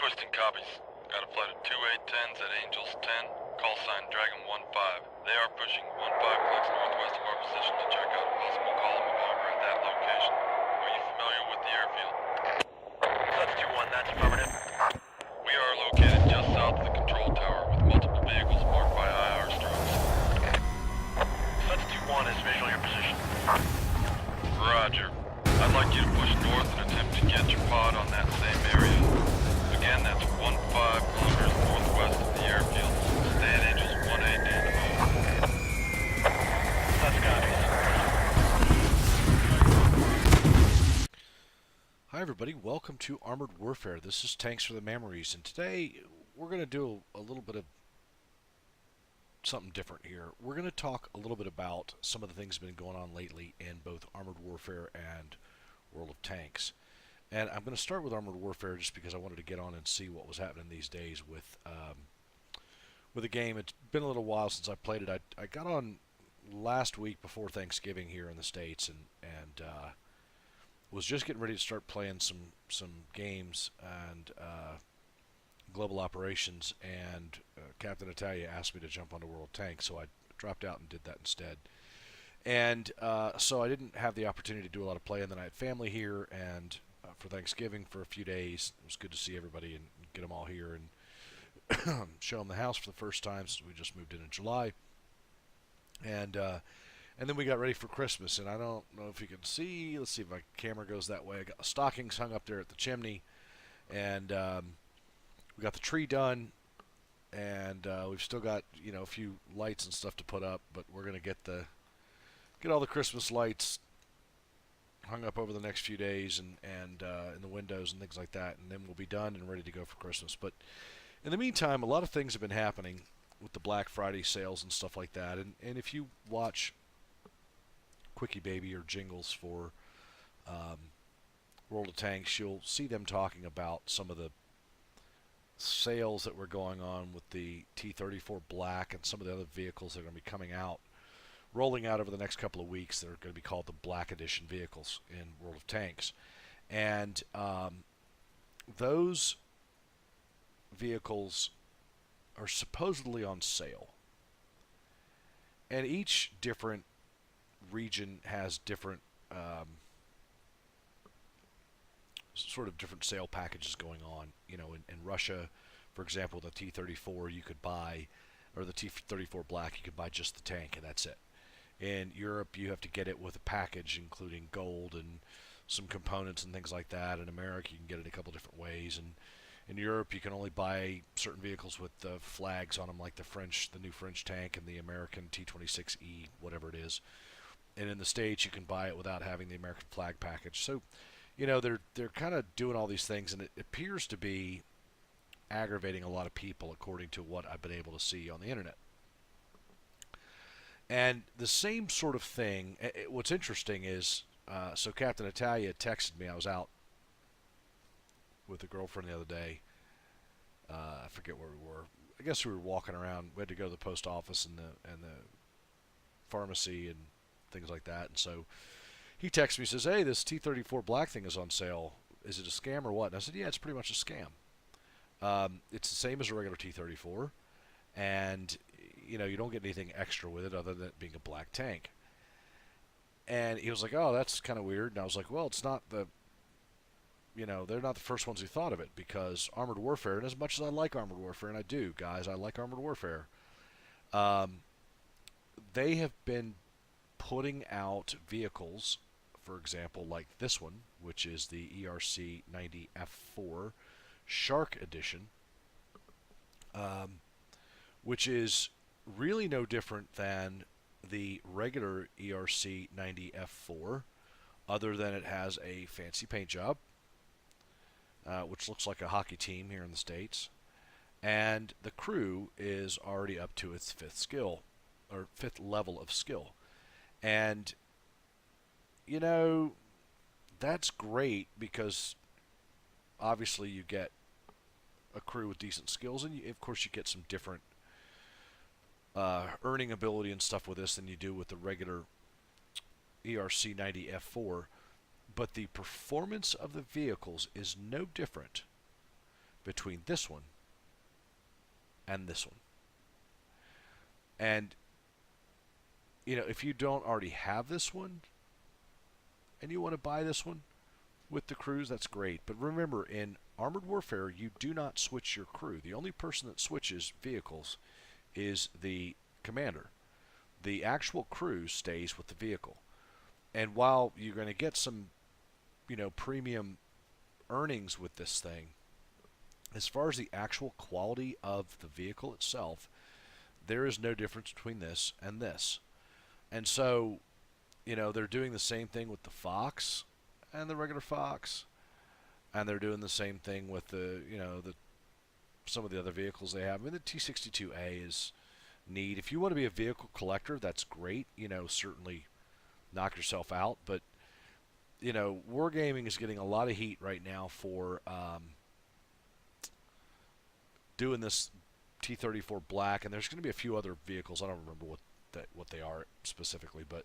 Twisting copies. Got a flight of 2810s at Angels 10, call sign Dragon 15. They are pushing 15 clicks northwest of our position to check out a possible call revolver at that location. Are you familiar with the airfield? Such 2-1, that's affirmative. We are located just south of the control tower with multiple vehicles marked by IR strokes. Such 2-1 is visual your position. Roger. I'd like you to push north and attempt to get your pod on that same area. Again, that's 15 kilometers northwest of the airfield. Stay at Angels 18 and Such copies. Hi everybody, welcome to Armored Warfare. This is Tanks for the Mammeries, and today we're going to do a little bit of something different here. We're going to talk a little bit about some of the things that have been going on lately in both Armored Warfare and World of Tanks. And I'm going to start with Armored Warfare just because I wanted to get on and see what was happening these days with the game. It's been a little while since I played it. I got on last week before Thanksgiving here in the States, and was just getting ready to start playing some games and global operations, and Captain Italia asked me to jump onto World Tank, so I dropped out and did that instead. And so I didn't have the opportunity to do a lot of play, and then I had family here, and for Thanksgiving for a few days. It was good to see everybody and get them all here and show them the house for the first time since we just moved in July. And then we got ready for Christmas, and I don't know if you can see. Let's see if my camera goes that way. I got the stockings hung up there at the chimney, and we got the tree done, and we've still got a few lights and stuff to put up, but we're gonna get all the Christmas lights hung up over the next few days and in the windows and things like that, and then we'll be done and ready to go for Christmas. But in the meantime, a lot of things have been happening with the Black Friday sales and stuff like that, and if you watch Quickie Baby or jingles for World of Tanks, you'll see them talking about some of the sales that were going on with the T-34 Black and some of the other vehicles that are going to be coming out, rolling out over the next couple of weeks, that are going to be called the Black Edition vehicles in World of Tanks. And those vehicles are supposedly on sale. And each different region has different sort of different sale packages going on. In Russia, for example, the T-34 you could buy, or the T-34 Black, you could buy just the tank and that's it. In Europe, you have to get it with a package including gold and some components and things like that. In America, you can get it a couple different ways. And in Europe, you can only buy certain vehicles with the flags on them, like the new French tank and the American T-26E, whatever it is. And in the States, you can buy it without having the American flag package. So, they're kind of doing all these things, and it appears to be aggravating a lot of people, according to what I've been able to see on the internet. And the same sort of thing, what's interesting is, so Captain Italia texted me. I was out with a girlfriend the other day. I forget where we were. I guess we were walking around. We had to go to the post office and the pharmacy and things like that. And so he texted me, says, "Hey, this T-34 Black thing is on sale. Is it a scam or what?" And I said, "Yeah, it's pretty much a scam. It's the same as a regular T-34, and you don't get anything extra with it other than it being a black tank." And he was like, "Oh, that's kind of weird." And I was like, "Well, it's not they're not the first ones who thought of it, because Armored Warfare, and as much as I like Armored Warfare, and I do, guys, I like Armored Warfare, they have been putting out vehicles, for example, like this one, which is the ERC-90F4 Shark Edition, which is really no different than the regular ERC-90F4, other than it has a fancy paint job, which looks like a hockey team here in the States, and the crew is already up to its fifth level of skill. And that's great, because obviously you get a crew with decent skills, and of course you get some different earning ability and stuff with this than you do with the regular ERC-90F4. But the performance of the vehicles is no different between this one and this one. And, if you don't already have this one and you want to buy this one with the crews, that's great. But remember, in Armored Warfare, you do not switch your crew. The only person that switches vehicles is the commander. The actual crew stays with the vehicle. And while you're going to get some, premium earnings with this thing, as far as the actual quality of the vehicle itself, there is no difference between this and this. And so, they're doing the same thing with the Fox and the regular Fox, and they're doing the same thing with the some of the other vehicles they have. I mean, the T-62A is neat. If you want to be a vehicle collector, that's great. Certainly knock yourself out. But, Wargaming is getting a lot of heat right now for doing this T-34 black, and there's going to be a few other vehicles. I don't remember what they are specifically, but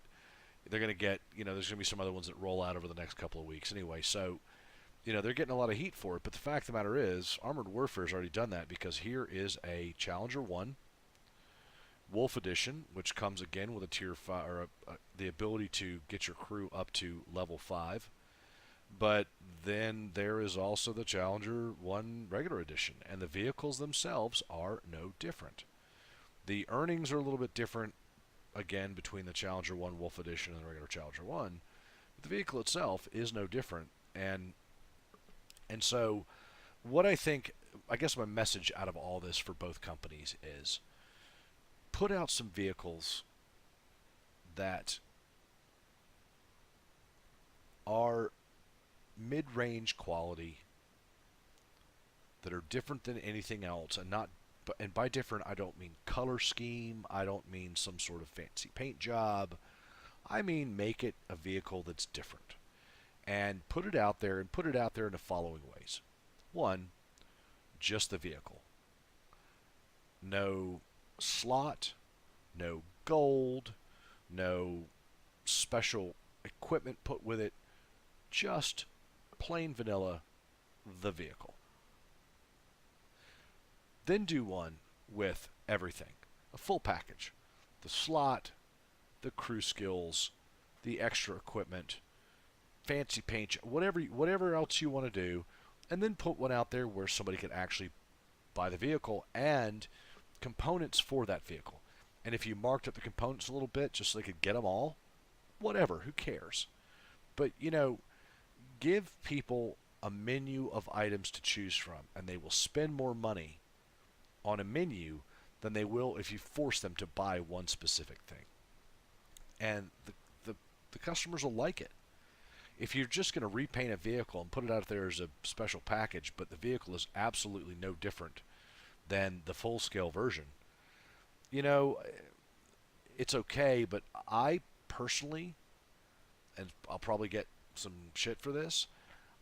they're going to get, there's going to be some other ones that roll out over the next couple of weeks anyway. So, they're getting a lot of heat for it. But the fact of the matter is, Armored Warfare's already done that, because here is a Challenger 1 Wolf Edition, which comes again with a tier 5, or the ability to get your crew up to level 5. But then there is also the Challenger 1 regular edition, and the vehicles themselves are no different. The earnings are a little bit different, again, between the Challenger 1 Wolf Edition and the regular Challenger 1. But the vehicle itself is no different. And so what I guess my message out of all this for both companies is, put out some vehicles that are mid-range quality, that are different than anything else, and by different, I don't mean color scheme, I don't mean some sort of fancy paint job, I mean make it a vehicle that's different. And put it out there, in the following ways. One, just the vehicle. No slot, no gold, no special equipment put with it, just plain vanilla, the vehicle. Then do one with everything, a full package. The slot, the crew skills, the extra equipment, fancy paint, whatever else you want to do, and then put one out there where somebody can actually buy the vehicle and components for that vehicle. And if you marked up the components a little bit just so they could get them all, whatever, who cares? But, give people a menu of items to choose from, and they will spend more money on a menu than they will if you force them to buy one specific thing. And the customers will like it. If you're just going to repaint a vehicle and put it out there as a special package, but the vehicle is absolutely no different than the full-scale version, it's okay, but I personally, and I'll probably get some shit for this,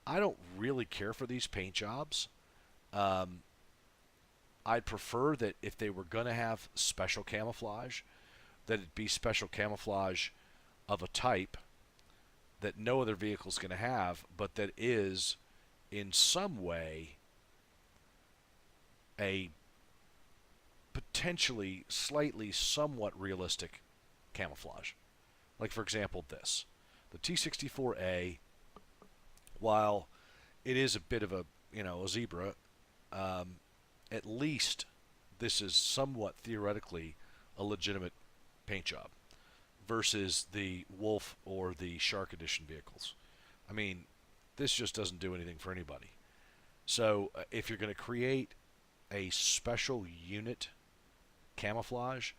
I don't really care for these paint jobs. I'd prefer that if they were going to have special camouflage, that it be special camouflage of a type that no other vehicle is going to have, but that is in some way a potentially slightly somewhat realistic camouflage. Like, for example, this. The T-64A, while it is a bit of a zebra, at least this is somewhat theoretically a legitimate paint job versus the Wolf or the Shark Edition vehicles. I mean, this just doesn't do anything for anybody. So if you're going to create a special unit camouflage,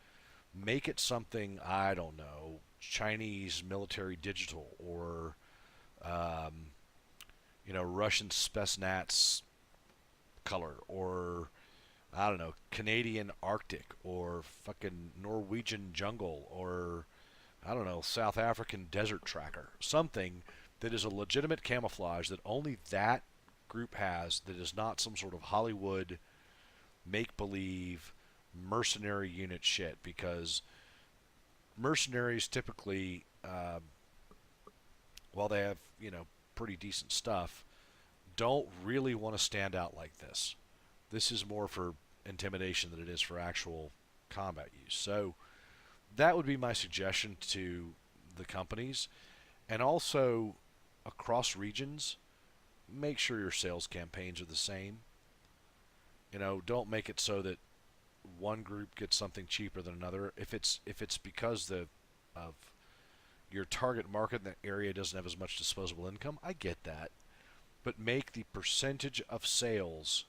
make it something, I don't know, Chinese military digital, or Russian Spetsnaz color, or I don't know, Canadian Arctic, or fucking Norwegian jungle, or I don't know, South African desert tracker. Something that is a legitimate camouflage that only that group has, that is not some sort of Hollywood make-believe mercenary unit shit, because mercenaries typically, while they have, pretty decent stuff, don't really want to stand out like this. This is more for intimidation than it is for actual combat use. So that would be my suggestion to the companies. And also, across regions, make sure your sales campaigns are the same. You know, don't make it so that one group gets something cheaper than another. If it's because the of your target market in that area doesn't have as much disposable income, I get that. But make the percentage of sales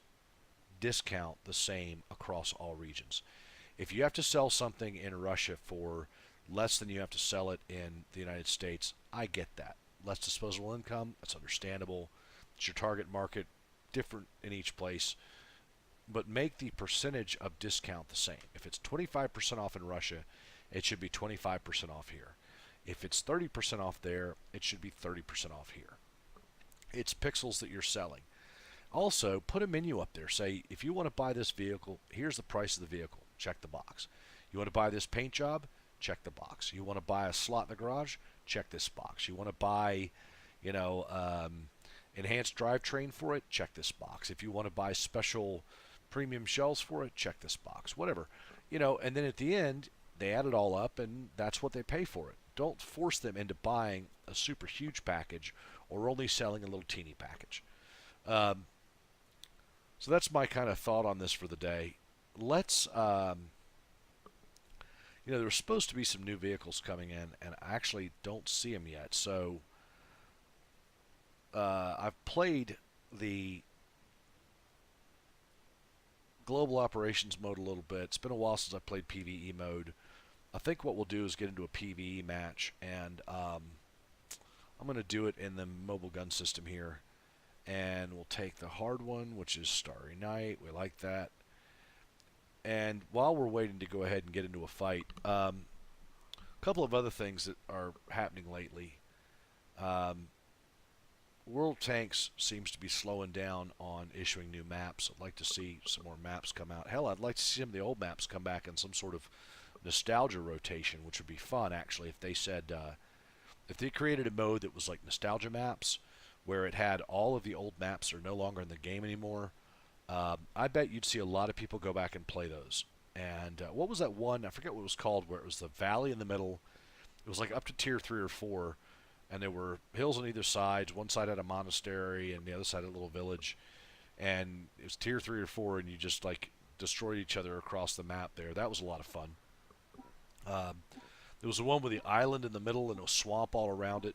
discount the same across all regions. If you have to sell something in Russia for less than you have to sell it in the United States, I get that. Less disposable income, that's understandable. It's your target market, different in each place. But make the percentage of discount the same. If it's 25% off in Russia, it should be 25% off here. If it's 30% off there, it should be 30% off here. It's pixels that you're selling. Also, put a menu up there. Say, if you want to buy this vehicle, here's the price of the vehicle. Check the box. You want to buy this paint job? Check the box. You want to buy a slot in the garage? Check this box. You want to buy, you know, enhanced drivetrain for it? Check this box. If you want to buy special premium shells for it? Check this box. Whatever. You know, and then at the end, they add it all up, and that's what they pay for it. Don't force them into buying a super huge package or only selling a little teeny package. So that's my kind of thought on this for the day. Let's, you know, there's supposed to be some new vehicles coming in, and I actually don't see them yet. So I've played the global operations mode a little bit. It's been a while since I played PvE mode. I think what we'll do is get into a PvE match, and I'm going to do it in the mobile gun system here. And we'll take the hard one, which is Starry Night. We like that. And while we're waiting to go ahead and get into a fight, a couple of other things that are happening lately. World Tanks seems to be slowing down on issuing new maps. I'd like to see some more maps come out. Hell, I'd like to see some of the old maps come back in some sort of nostalgia rotation, which would be fun, actually, if they said, if they created a mode that was like nostalgia maps, where it had all of the old maps that are no longer in the game anymore. I bet you'd see a lot of people go back and play those. And what was that one? I forget what it was called, where it was the valley in the middle. It was like up to tier 3 or 4, and there were hills on either side. One side had a monastery, and the other side had a little village. And it was tier 3 or 4, and you just like destroyed each other across the map there. That was a lot of fun. There was the one with the island in the middle and a swamp all around it.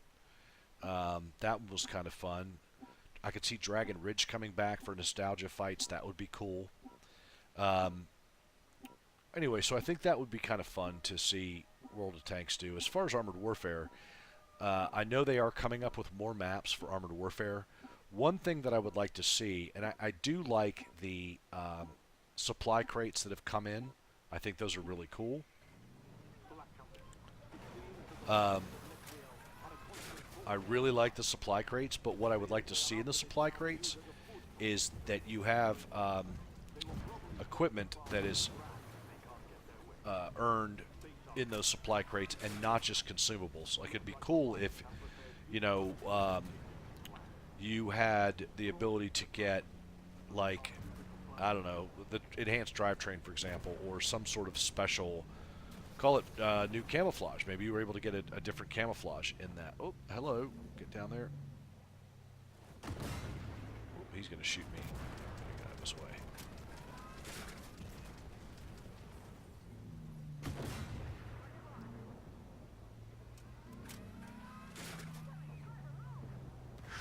That was kind of fun. I could see Dragon Ridge coming back for nostalgia fights. That would be cool. Anyway, so I think that would be kind of fun to see World of Tanks do. As far as Armored Warfare, I know they are coming up with more maps for Armored Warfare. One thing that I would like to see, and I do like the supply crates that have come in. I think those are really cool. I really like the supply crates, but what I would like to see in the supply crates is that you have equipment that is earned in those supply crates and not just consumables. Like, it'd be cool if, you know, you had the ability to get, like, I don't know, the enhanced drivetrain, for example, or some sort of special, call it new camouflage. Maybe you were able to get a different camouflage in that. Oh, hello. Get down there. Oh, he's going to shoot me. Get out of his way.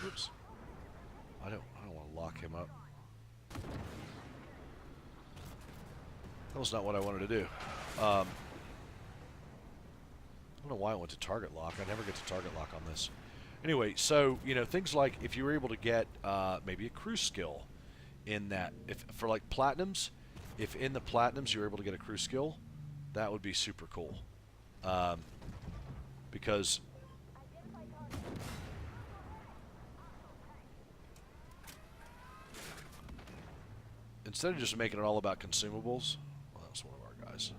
Whoops. I don't want to lock him up. That was not what I wanted to do. I don't know why I went to target lock. I never get to target lock on this. Anyway, so, you know, things like if you were able to get maybe a crew skill in that, if for like platinums, if in the platinums you were able to get a crew skill, that would be super cool. Because instead of just making it all about consumables, well, that's one of our guys.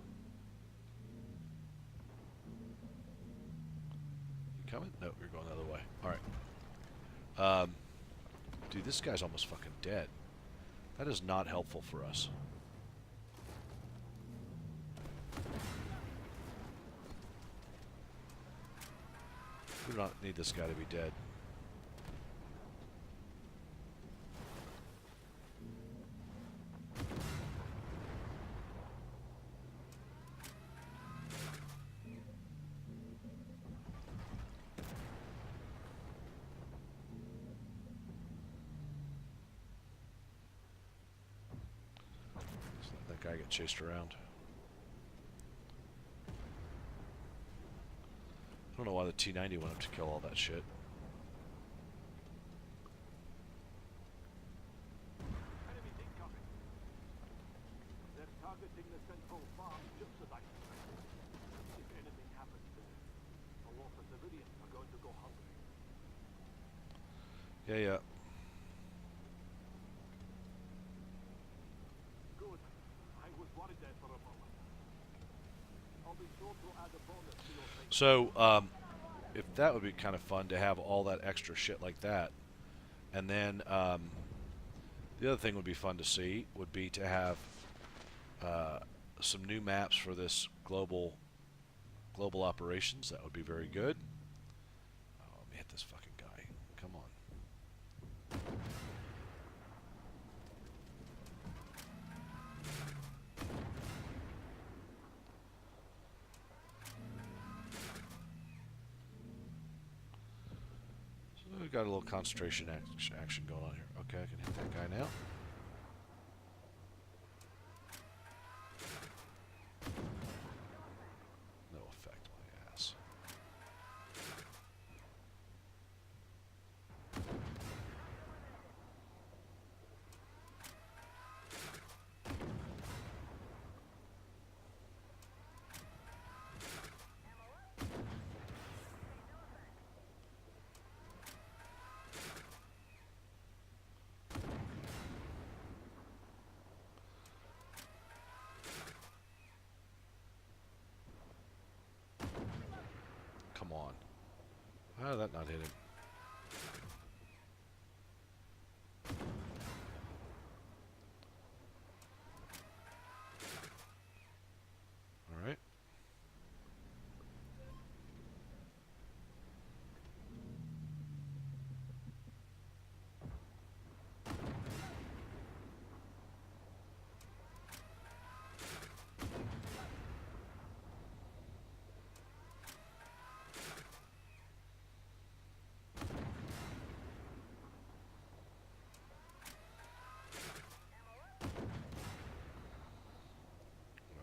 Coming? No, you're going the other way. Alright. Dude, this guy's almost fucking dead. That is not helpful for us. We do not need this guy to be dead. Let that guy get chased around. I don't know why the T-90 went up to kill all that shit. Enemies incoming. They're targeting the central farm just as I suspected. If anything happens to them, a lot of civilians are going to go hungry. Yeah. Good. I was worried there for a moment. I'll be sure to add a bonus to your thing. So, if that would be kind of fun to have all that extra shit like that. And then, the other thing would be fun to see would be to have some new maps for this global operations. That would be very good. Oh, let me hit this fucking guy. Come on. So we've got a little concentration action going on here. Okay, I can hit that guy now. No effect, my ass. Come on. How did that not hit him? Alright.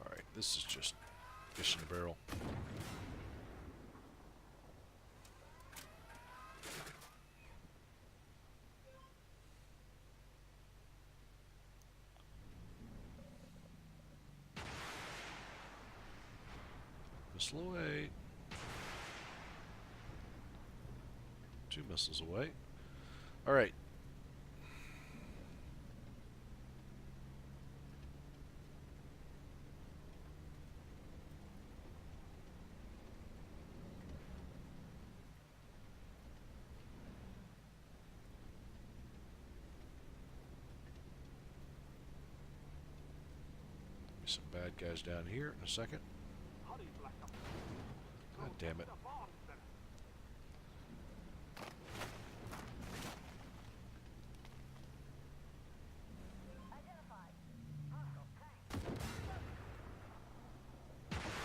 Alright, this is just fish in a barrel. Missile away. 2 missiles away. Alright. Some bad guys down here in a second. Hurry, Black Ops. God damn it. The farm, then.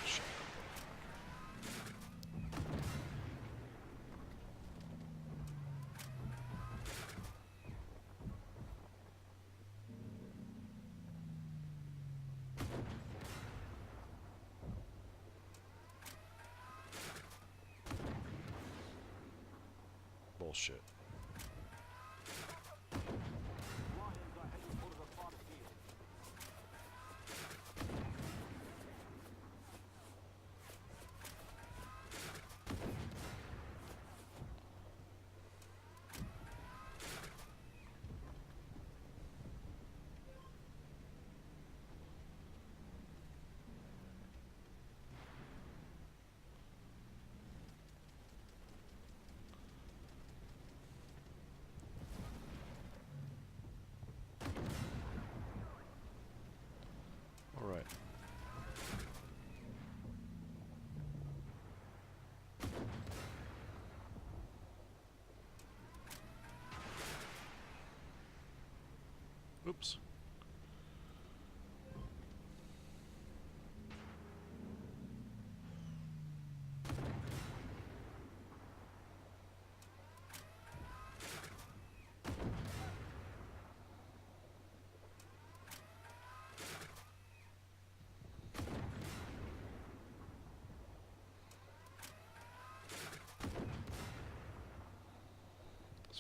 Shit. Bullshit. Lions are heading for the farm field.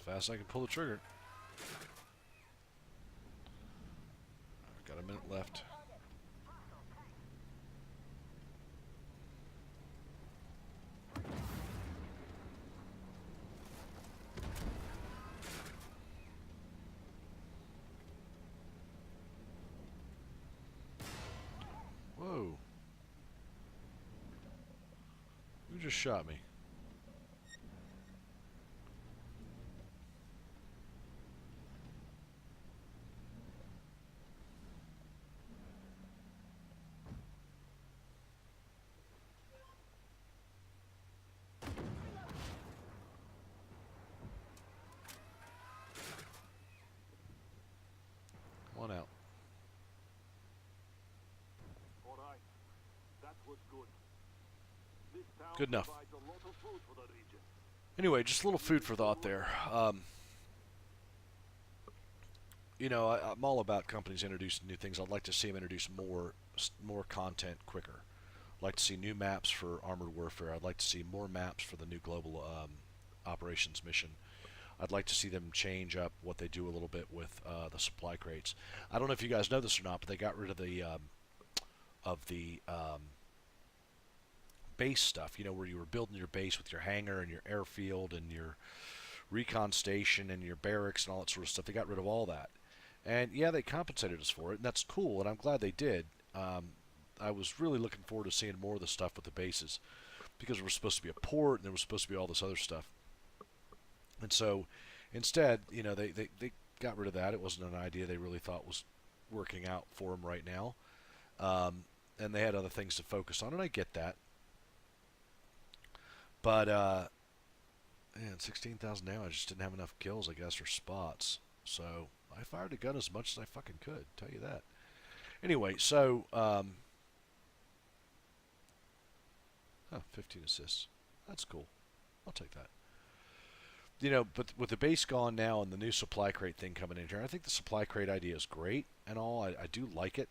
fast as I can pull the trigger. I've got a minute left. Whoa. Who just shot me? Come on out. All right. That was good. This town Good enough. provides a lot of food for the region. Anyway, just a little food for thought there. You know, I'm all about companies introducing new things. I'd like to see them introduce more content quicker. I'd like to see new maps for Armored Warfare. I'd like to see more maps for the new global operations mission. I'd like to see them change up what they do a little bit with the supply crates. I don't know if you guys know this or not, but they got rid of the base stuff. You know, where you were building your base with your hangar and your airfield and your recon station and your barracks and all that sort of stuff. They got rid of all that. And yeah, they compensated us for it, and that's cool, and I'm glad they did. I was really looking forward to seeing more of the stuff with the bases, because there was supposed to be a port, and there was supposed to be all this other stuff. And so, instead, you know, they got rid of that. It wasn't an idea they really thought was working out for them right now. And they had other things to focus on, and I get that. But, man, 16,000 now, I just didn't have enough kills, I guess, or spots. So I fired a gun as much as I fucking could, tell you that. Anyway, so 15 assists. That's cool. I'll take that. You know, but with the base gone now and the new supply crate thing coming in here, I think the supply crate idea is great and all. I do like it.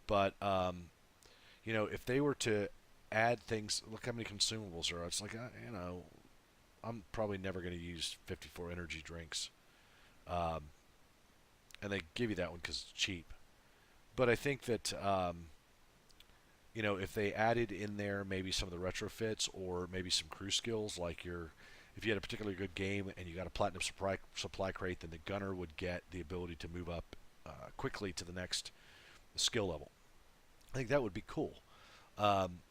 But, you know, if they were to add things, look how many consumables there are. It's like, you know, I'm probably never going to use 54 energy drinks. And they give you that one because it's cheap. But I think that, you know, if they added in there maybe some of the retrofits or maybe some crew skills, like if you had a particularly good game and you got a platinum supply crate, then the gunner would get the ability to move up quickly to the next skill level. I think that would be cool.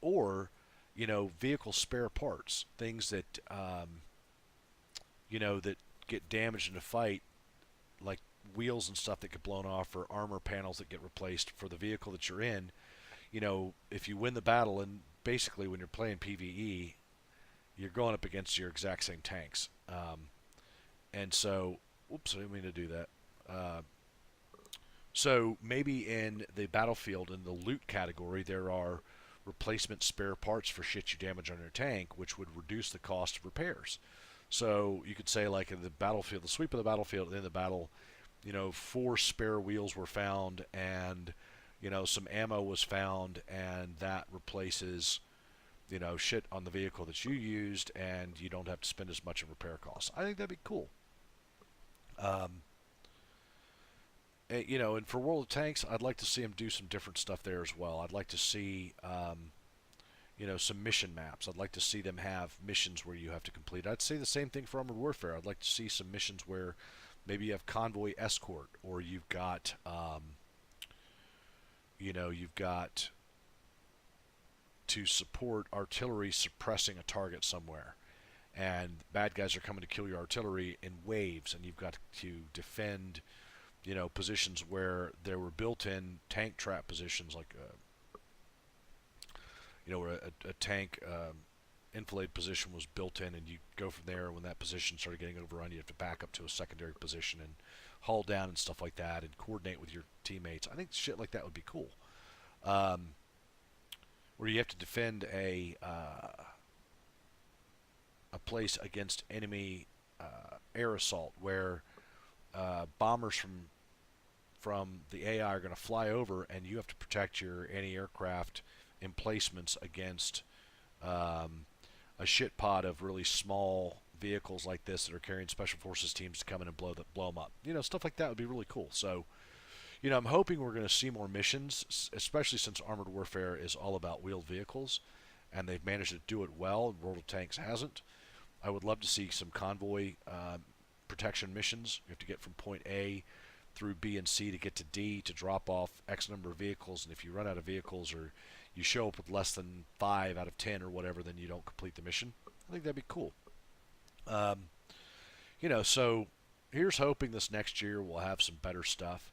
Or, you know, vehicle spare parts, things that, you know, that get damaged in a fight, like wheels and stuff that get blown off, or armor panels that get replaced for the vehicle that you're in. You know, if you win the battle, and basically when you're playing PvE, you're going up against your exact same tanks. And so, oops, I didn't mean to do that. So maybe in the battlefield, in the loot category, there are replacement spare parts for shit you damage on your tank, which would reduce the cost of repairs. So you could say, like in the battlefield, the sweep of the battlefield, in the battle, you know, 4 spare wheels were found, and, you know, some ammo was found, and that replaces, you know, shit on the vehicle that you used, and you don't have to spend as much in repair costs. I think that'd be cool. You know, and for World of Tanks, I'd like to see them do some different stuff there as well. I'd like to see, you know, some mission maps. I'd like to see them have missions where you have to complete. I'd say the same thing for Armored Warfare. I'd like to see some missions where maybe you have convoy escort, or you've got, you know, you've got to support artillery suppressing a target somewhere, and bad guys are coming to kill your artillery in waves, and you've got to defend, you know, positions where there were built-in tank trap positions, like you know, where a tank enfilade position was built in, and you go from there. When that position started getting overrun, you have to back up to a secondary position and haul down and stuff like that, and coordinate with your teammates. I think shit like that would be cool. Where you have to defend a place against enemy air assault, where bombers from the AI are going to fly over, and you have to protect your anti-aircraft emplacements against a shit pod of really small vehicles like this that are carrying special forces teams to come in and blow them up. You know, stuff like that would be really cool. So, you know, I'm hoping we're going to see more missions, especially since Armored Warfare is all about wheeled vehicles, and they've managed to do it well, and World of Tanks hasn't. I would love to see some convoy protection missions. You have to get from point A through B and C to get to D to drop off X number of vehicles, and if you run out of vehicles or you show up with less than 5 out of 10 or whatever, then you don't complete the mission. I think that'd be cool. You know, so here's hoping this next year we'll have some better stuff.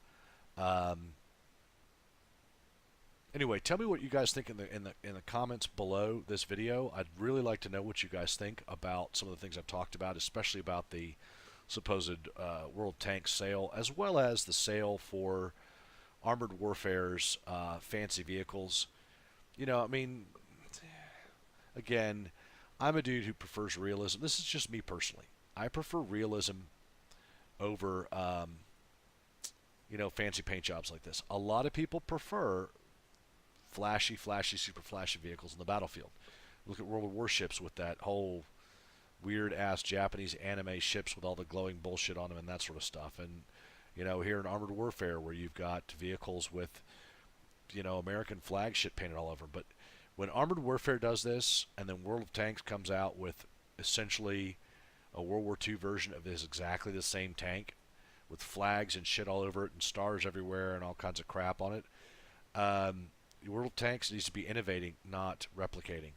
Anyway, tell me what you guys think in the comments below this video. I'd really like to know what you guys think about some of the things I've talked about, especially about the supposed World Tank sale, as well as the sale for Armored Warfare's fancy vehicles. You know, I mean, again, I'm a dude who prefers realism. This is just me personally. I prefer realism over, you know, fancy paint jobs like this. A lot of people prefer flashy, super flashy vehicles in the battlefield. Look at World of Warships with that whole weird-ass Japanese anime ships with all the glowing bullshit on them and that sort of stuff. And, you know, here in Armored Warfare where you've got vehicles with, you know, American flag shit painted all over. But when Armored Warfare does this, and then World of Tanks comes out with essentially a World War II version of this exactly the same tank with flags and shit all over it and stars everywhere and all kinds of crap on it, World of Tanks needs to be innovating, not replicating.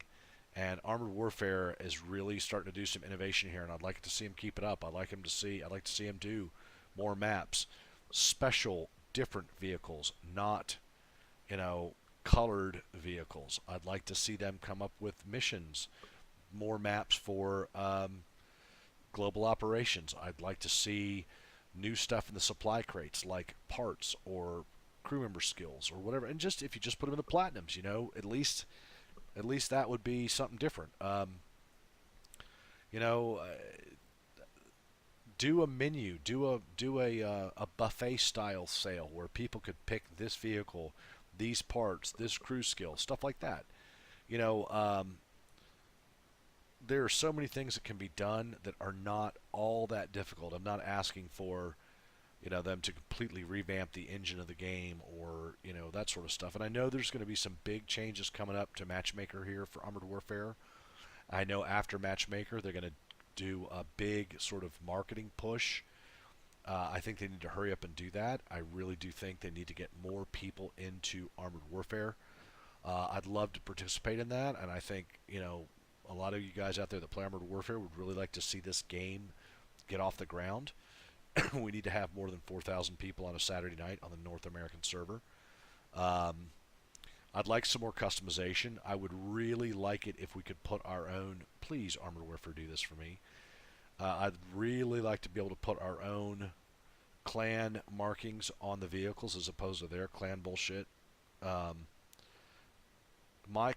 And Armored Warfare is really starting to do some innovation here, and I'd like to see him keep it up. I'd like to see him do more maps, special, different vehicles, not, you know, colored vehicles. I'd like to see them come up with missions, more maps for global operations. I'd like to see new stuff in the supply crates, like parts or crew member skills or whatever. And just if you just put them in the platinums, you know, at least that would be something different. You know, do a menu, do a buffet style sale where people could pick this vehicle, these parts, this crew skill, stuff like that. You know, there are so many things that can be done that are not all that difficult. I'm not asking for, you know, them to completely revamp the engine of the game or, you know, that sort of stuff. And I know there's going to be some big changes coming up to Matchmaker here for Armored Warfare. I know after Matchmaker they're going to do a big sort of marketing push. I think they need to hurry up and do that. I really do think they need to get more people into Armored Warfare. I'd love to participate in that, and I think, you know, a lot of you guys out there that play Armored Warfare would really like to see this game get off the ground. We need to have more than 4,000 people on a Saturday night on the North American server. I'd like some more customization. I would really like it if we could put our own, please Armored Warfare do this for me. I'd really like to be able to put our own clan markings on the vehicles as opposed to their clan bullshit. My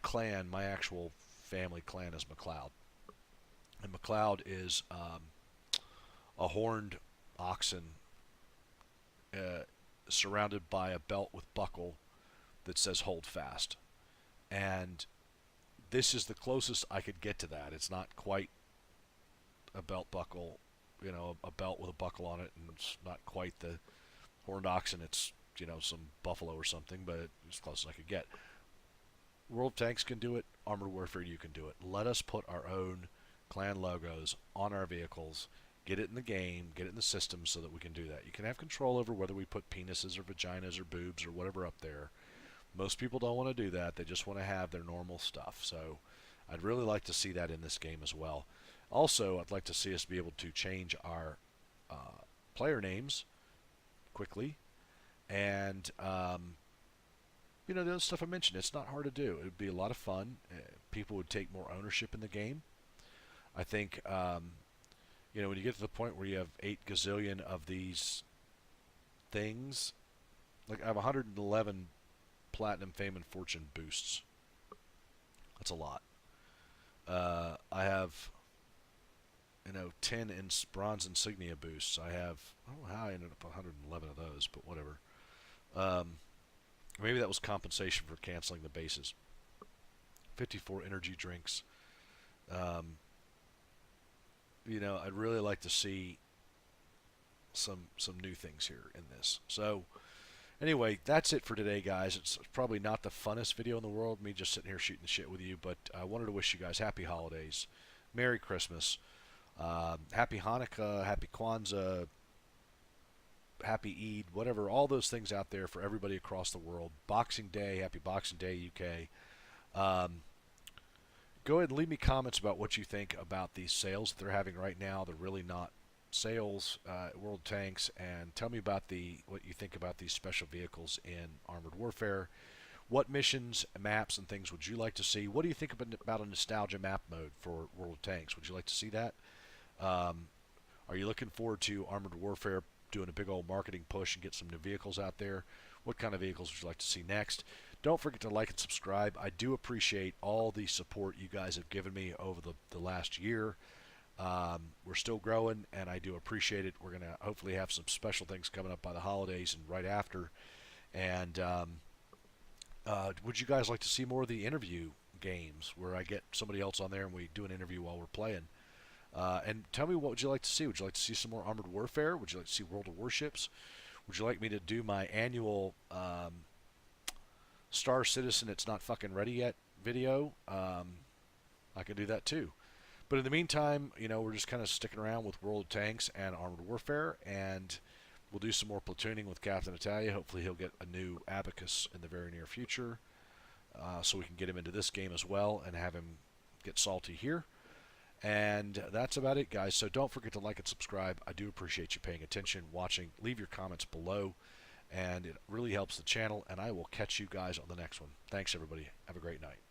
clan, my actual family clan is McLeod. And McLeod is a horned oxen surrounded by a belt with buckle that says hold fast. And this is the closest I could get to that. It's not quite a belt buckle, you know, a belt with a buckle on it, and it's not quite the horned oxen. It's, you know, some buffalo or something, but it's as close as I could get. World of Tanks can do it. Armored Warfare, you can do it. Let us put our own clan logos on our vehicles. Get it in the game, get it in the system so that we can do that. You can have control over whether we put penises or vaginas or boobs or whatever up there. Most people don't want to do that. They just want to have their normal stuff. So I'd really like to see that in this game as well. Also, I'd like to see us be able to change our player names quickly. And, you know, the other stuff I mentioned, it's not hard to do. It would be a lot of fun. People would take more ownership in the game. I think, you know, when you get to the point where you have 8 gazillion of these things, like I have 111 Platinum, Fame, and Fortune boosts. That's a lot. I have, you know, 10 bronze insignia boosts. I have, I don't know how I ended up 111 of those, but whatever. Maybe that was compensation for canceling the bases. 54 energy drinks. I'd really like to see some new things here in this. So anyway, that's it for today, guys. It's probably not the funnest video in the world, me just sitting here shooting the shit with you, but I wanted to wish you guys happy holidays, Merry Christmas, Happy Hanukkah, Happy Kwanzaa, Happy Eid, whatever, all those things out there for everybody across the world. Boxing Day, Happy Boxing Day, UK. Go ahead and leave me comments about what you think about these sales that they're having right now. They're really not sales at World Tanks, and tell me about what you think about these special vehicles in Armored Warfare. What missions, maps, and things would you like to see? What do you think about a nostalgia map mode for World of Tanks? Would you like to see that? Are you looking forward to Armored Warfare doing a big old marketing push and get some new vehicles out there? What kind of vehicles would you like to see next? Don't forget to like and subscribe. I do appreciate all the support you guys have given me over the last year. We're still growing, and I do appreciate it. We're going to hopefully have some special things coming up by the holidays and right after. And would you guys like to see more of the interview games where I get somebody else on there and we do an interview while we're playing? And tell me, what would you like to see? Would you like to see some more Armored Warfare? Would you like to see World of Warships? Would you like me to do my annual Star Citizen It's Not Fucking Ready Yet video? I can do that too. But in the meantime, we're just kind of sticking around with World of Tanks and Armored Warfare, and we'll do some more platooning with Captain Italia. Hopefully he'll get a new Abacus in the very near future, so we can get him into this game as well and have him get salty here. And that's about it, guys. So don't forget to like and subscribe. I do appreciate you paying attention, watching. Leave your comments below, and it really helps the channel, and I will catch you guys on the next one. Thanks, everybody. Have a great night.